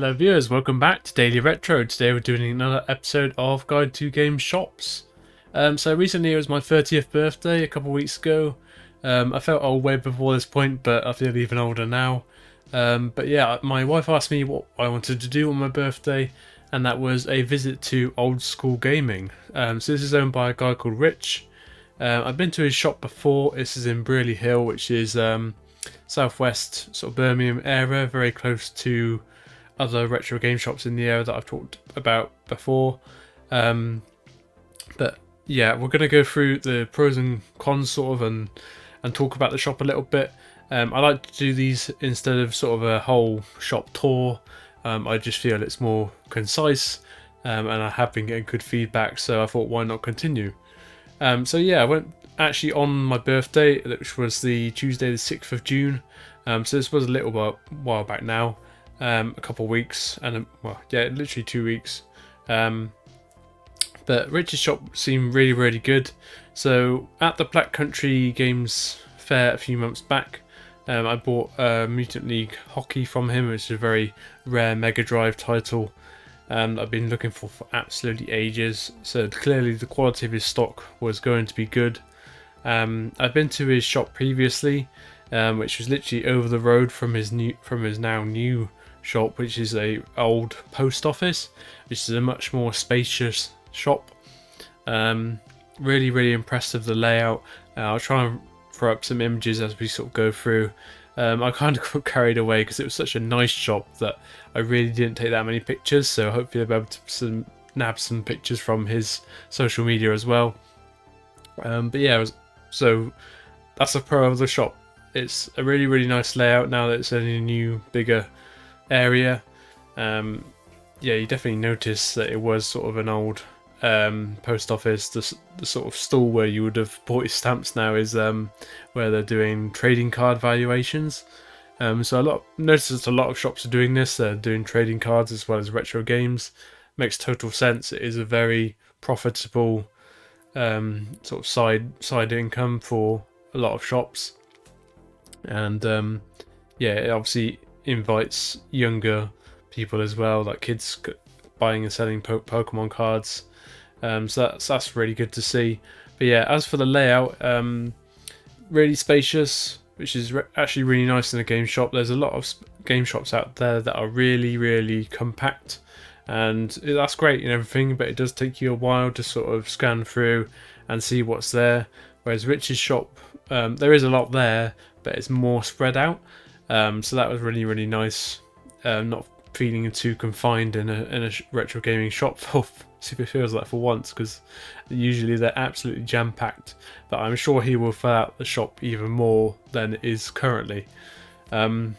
Hello viewers, welcome back to Daily Retro. Today we're doing another episode of Guide to Game Shops. So recently it was my 30th birthday a couple of weeks ago. I felt old way before this point, but I feel even older now. But yeah, my wife asked me what I wanted to do on my birthday, and that was a visit to Old Skool Gaming. So this is owned by a guy called Rich. I've been to his shop before. This is in Brearley Hill, which is southwest sort of Birmingham area, very close to other retro game shops in the area that I've talked about before. But yeah, we're going to go through the pros and cons sort of and talk about the shop a little bit. I like to do these instead of sort of a whole shop tour. I just feel it's more concise, and I have been getting good feedback, so I thought why not continue. So yeah, I went actually on my birthday, which was the Tuesday the 6th of June. So this was a little while back now. A couple of weeks, and well, yeah, literally 2 weeks. But Rich's shop seemed really good. So at the Black Country Games Fair a few months back, I bought Mutant League Hockey from him, which is a very rare Mega Drive title. I've been looking for absolutely ages. So clearly the quality of his stock was going to be good. I've been to his shop previously, which was literally over the road from his now new shop, which is a old post office, which is a much more spacious shop. Really impressed with the layout. I'll try and throw up some images as we sort of go through. I kind of got carried away because it was such a nice shop that I really didn't take that many pictures, so hopefully I'll be able to nab some pictures from his social media as well. But yeah, so that's a pro of the shop. It's a really nice layout now that it's in a new, bigger area. Yeah, you definitely notice that it was sort of an old post office. The sort of stall where you would have bought your stamps now is where they're doing trading card valuations. So noticed a lot of shops are doing this. They're doing trading cards as well as retro games. Makes total sense. It is a very profitable sort of side income for a lot of shops, and yeah, it obviously invites younger people as well, like kids buying and selling Pokemon cards. So that's really good to see. But yeah, as for the layout, really spacious, which is actually really nice in a game shop. There's a lot of game shops out there that are really compact, and that's great and everything, but it does take you a while to sort of scan through and see what's there. Whereas Rich's shop, there is a lot there, but it's more spread out. So that was really nice. Not feeling too confined in a retro gaming shop for Super feels like for once, because usually they're absolutely jam-packed. But I'm sure he will fill out the shop even more than it is currently. And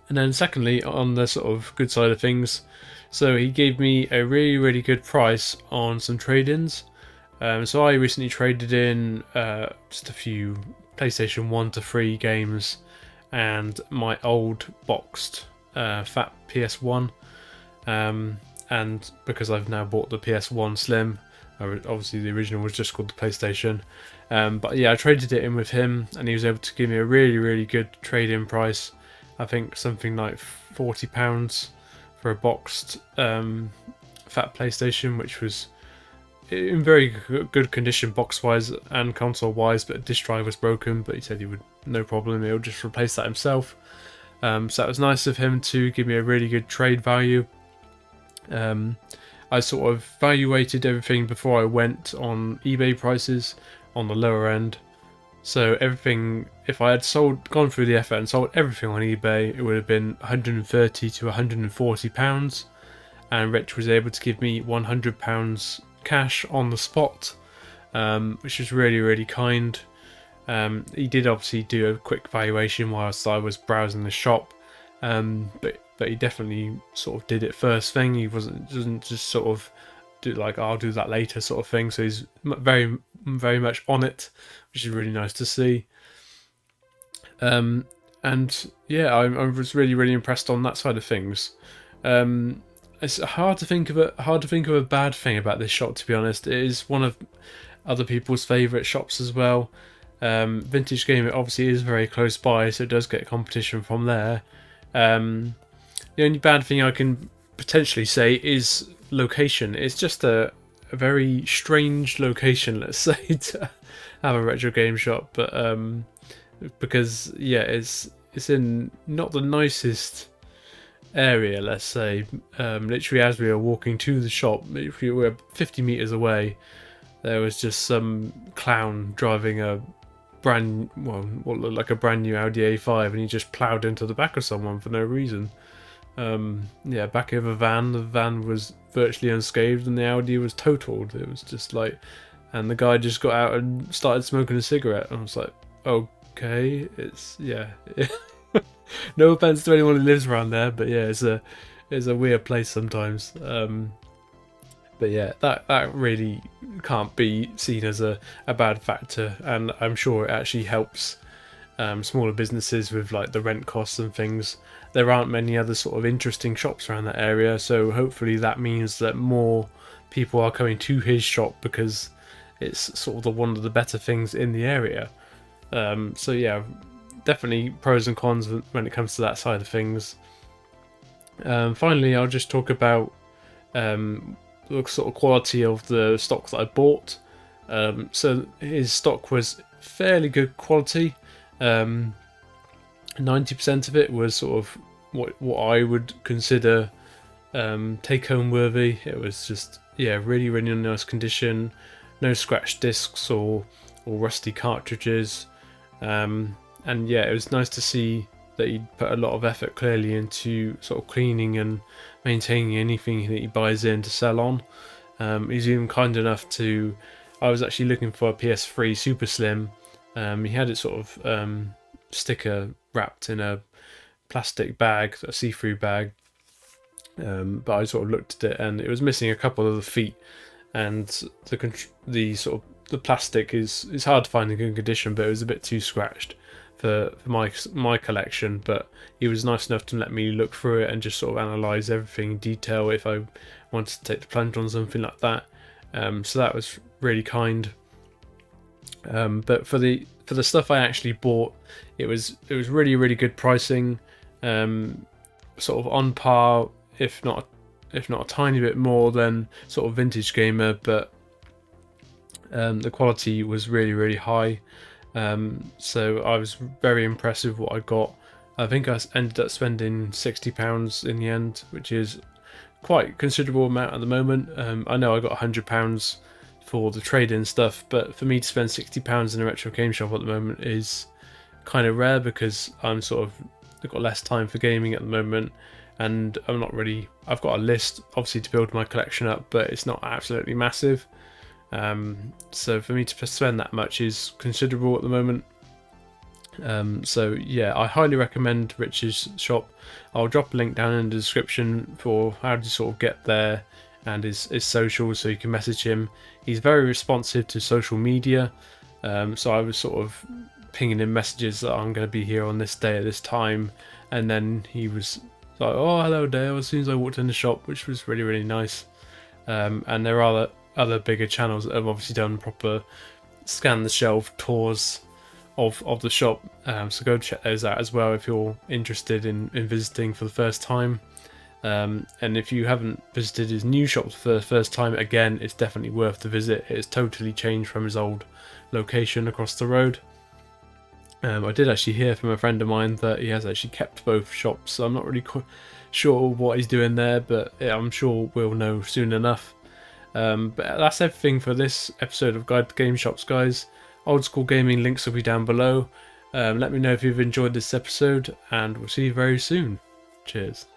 then secondly, on the sort of good side of things, so he gave me a really good price on some trade-ins. So I recently traded in just a few PlayStation 1 to 3 games and my old boxed fat PS1, and because I've now bought the PS1 Slim, obviously the original was just called the PlayStation, but yeah, I traded it in with him and he was able to give me a really good trade-in price. I think something like £40 for a boxed fat PlayStation, which was in very good condition box wise and console wise, but disk drive was broken, but he said he would, no problem, he'll just replace that himself. So that was nice of him to give me a really good trade value. I sort of evaluated everything before I went on eBay prices on the lower end. So everything, if I had gone through the effort and sold everything on eBay, it would have been £130 to £140, and Rich was able to give me £100 cash on the spot, which was really kind. He did obviously do a quick valuation whilst I was browsing the shop, but he definitely sort of did it first thing. He doesn't just sort of do like, I'll do that later sort of thing. So he's very much on it, which is really nice to see. And yeah, I was really impressed on that side of things. It's hard to think of a bad thing about this shop, to be honest. It is one of other people's favourite shops as well. Vintage Gaming obviously is very close by, so it does get competition from there. The only bad thing I can potentially say is location. It's just a very strange location, let's say, to have a retro game shop. But because yeah, it's in not the nicest area, let's say. Literally, as we were walking to the shop, if we were 50 meters away, there was just some clown driving a what looked like a brand new Audi A5, and he just ploughed into the back of someone for no reason. Yeah, back of a van. The van was virtually unscathed, and the Audi was totaled. It was just like, and the guy just got out and started smoking a cigarette. And I was like, okay, it's yeah. No offense to anyone who lives around there, but yeah, it's a weird place sometimes. But yeah, that really can't be seen as a bad factor, and I'm sure it actually helps smaller businesses with like the rent costs and things. There aren't many other sort of interesting shops around that area, so hopefully that means that more people are coming to his shop because it's sort of one of the better things in the area. So yeah, definitely pros and cons when it comes to that side of things. Finally, I'll just talk about the sort of quality of the stock that I bought. So his stock was fairly good quality. 90% of it was sort of what I would consider take home worthy. It was just really really nice condition, no scratched discs or rusty cartridges, and yeah, it was nice to see that he'd put a lot of effort clearly into sort of cleaning and maintaining anything that he buys in to sell on. He's even kind enough to, I was actually looking for a PS3 Super Slim. He had it sort of sticker wrapped in a plastic bag, a see-through bag, but I sort of looked at it and it was missing a couple of the feet, and the sort of the plastic is hard to find in good condition, but it was a bit too scratched for my collection. But he was nice enough to let me look through it and just sort of analyse everything in detail if I wanted to take the plunge on something like that. So that was really kind. But for the stuff I actually bought, it was really really good pricing, sort of on par, if not a tiny bit more than sort of Vintage Gamer, but the quality was really really high. So I was very impressed with what I got. I think I ended up spending £60 in the end, which is quite a considerable amount at the moment. I know I got £100 for the trade-in stuff, but for me to spend £60 in a retro game shop at the moment is kind of rare, because I've got less time for gaming at the moment, and I've got a list obviously to build my collection up, but it's not absolutely massive. So for me to spend that much is considerable at the moment. So yeah, I highly recommend Rich's shop. I'll drop a link down in the description for how to sort of get there and his socials, so you can message him. He's very responsive to social media, so I was sort of pinging him messages that I'm going to be here on this day at this time, and then he was like, oh hello Dale, as soon as I walked in the shop, which was really really nice. And there are other bigger channels that have obviously done proper scan the shelf tours of the shop, so go check those out as well if you're interested in visiting for the first time. And if you haven't visited his new shop for the first time, again, it's definitely worth the visit. It's totally changed from his old location across the road. I did actually hear from a friend of mine that he has actually kept both shops, so I'm not really sure what he's doing there, but yeah, I'm sure we'll know soon enough. But that's everything for this episode of Guide to Game Shops, guys. Old Skool Gaming links will be down below. Let me know if you've enjoyed this episode, and we'll see you very soon. Cheers.